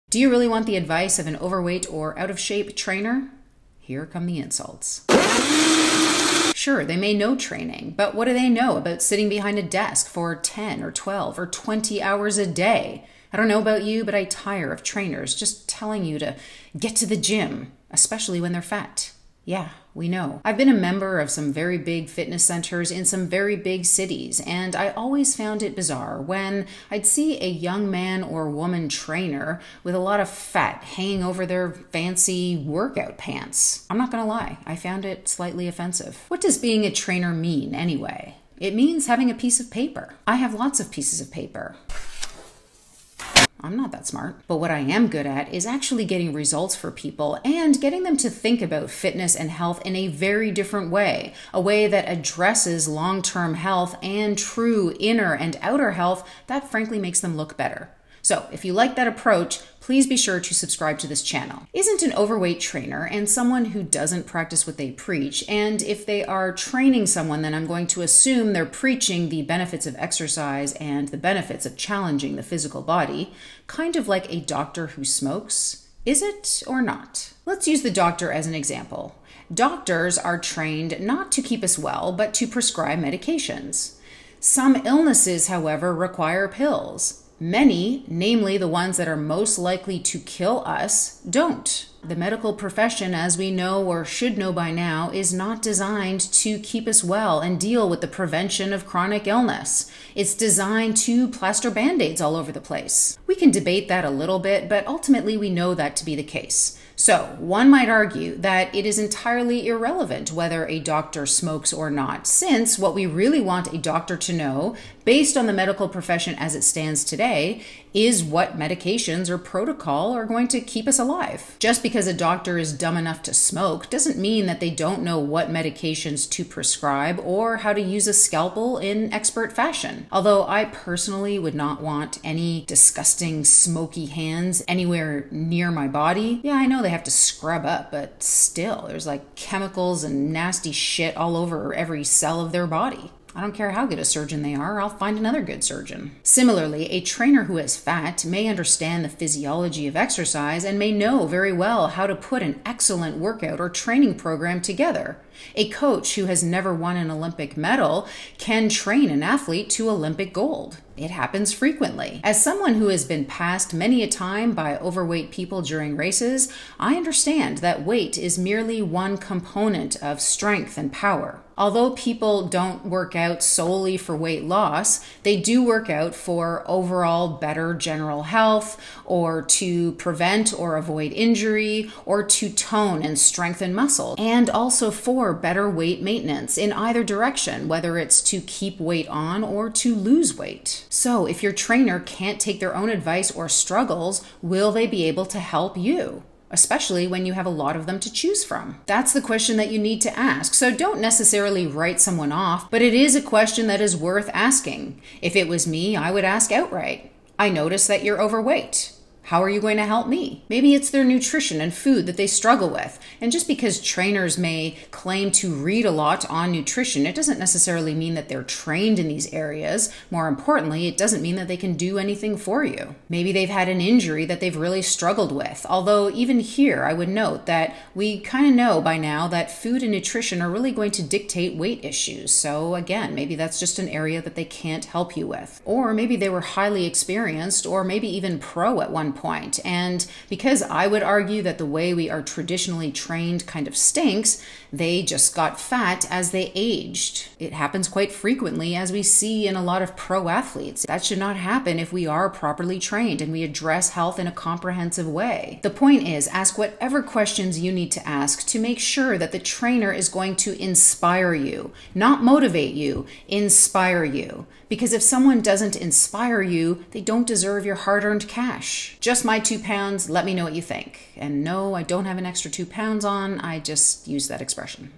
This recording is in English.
Do you really want the advice of an overweight or out-of-shape trainer? Here come the insults. Sure, they may know training, but what do they know about sitting behind a desk for 10 or 12 or 20 hours a day? I don't know about you, but I tire of trainers just telling you to get to the gym, especially when they're fat. Yeah, we know. I've been a member of some very big fitness centers in some very big cities, and I always found it bizarre when I'd see a young man or woman trainer with a lot of fat hanging over their fancy workout pants. I'm not gonna lie, I found it slightly offensive. What does being a trainer mean anyway? It means having a piece of paper. I have lots of pieces of paper. I'm not that smart. But what I am good at is actually getting results for people and getting them to think about fitness and health in a very different way, a way that addresses long-term health and true inner and outer health that frankly makes them look better. So if you like that approach, please be sure to subscribe to this channel. Isn't an overweight trainer and someone who doesn't practice what they preach, and if they are training someone, then I'm going to assume they're preaching the benefits of exercise and the benefits of challenging the physical body, kind of like a doctor who smokes? Is it or not? Let's use the doctor as an example. Doctors are trained not to keep us well, but to prescribe medications. Some illnesses, however, require pills. Many, namely the ones that are most likely to kill us, don't. The medical profession, as we know or should know by now, is not designed to keep us well and deal with the prevention of chronic illness. It's designed to plaster band-aids all over the place. We can debate that a little bit, but ultimately we know that to be the case. So, one might argue that it is entirely irrelevant whether a doctor smokes or not, since what we really want a doctor to know, based on the medical profession as it stands today, is what medications or protocol are going to keep us alive. Just because a doctor is dumb enough to smoke doesn't mean that they don't know what medications to prescribe or how to use a scalpel in expert fashion. Although I personally would not want any disgusting smoky hands anywhere near my body. Yeah, I know they have to scrub up, but still, there's like chemicals and nasty shit all over every cell of their body. I don't care how good a surgeon they are, I'll find another good surgeon. Similarly, a trainer who is fat may understand the physiology of exercise and may know very well how to put an excellent workout or training program together. A coach who has never won an Olympic medal can train an athlete to Olympic gold. It happens frequently. As someone who has been passed many a time by overweight people during races, I understand that weight is merely one component of strength and power. Although people don't work out solely for weight loss, they do work out for overall better general health, or to prevent or avoid injury, or to tone and strengthen muscle, and also for better weight maintenance in either direction, whether it's to keep weight on or to lose weight. So if your trainer can't take their own advice or struggles, will they be able to help you? Especially when you have a lot of them to choose from? That's the question that you need to ask. So don't necessarily write someone off, but it is a question that is worth asking. If it was me, I would ask outright, I notice that you're overweight. How are you going to help me? Maybe it's their nutrition and food that they struggle with. And just because trainers may claim to read a lot on nutrition, it doesn't necessarily mean that they're trained in these areas. More importantly, it doesn't mean that they can do anything for you. Maybe they've had an injury that they've really struggled with. Although even here, I would note that we kind of know by now that food and nutrition are really going to dictate weight issues. So again, maybe that's just an area that they can't help you with. Or maybe they were highly experienced or maybe even pro at one point. And because I would argue that the way we are traditionally trained kind of stinks, they just got fat as they aged. It happens quite frequently, as we see in a lot of pro athletes. That should not happen if we are properly trained and we address health in a comprehensive way. The point is, ask whatever questions you need to ask to make sure that the trainer is going to inspire you, not motivate you, inspire you. Because if someone doesn't inspire you, they don't deserve your hard-earned cash. Just my 2 pounds, let me know what you think. And no, I don't have an extra 2 pounds on, I just use that expression.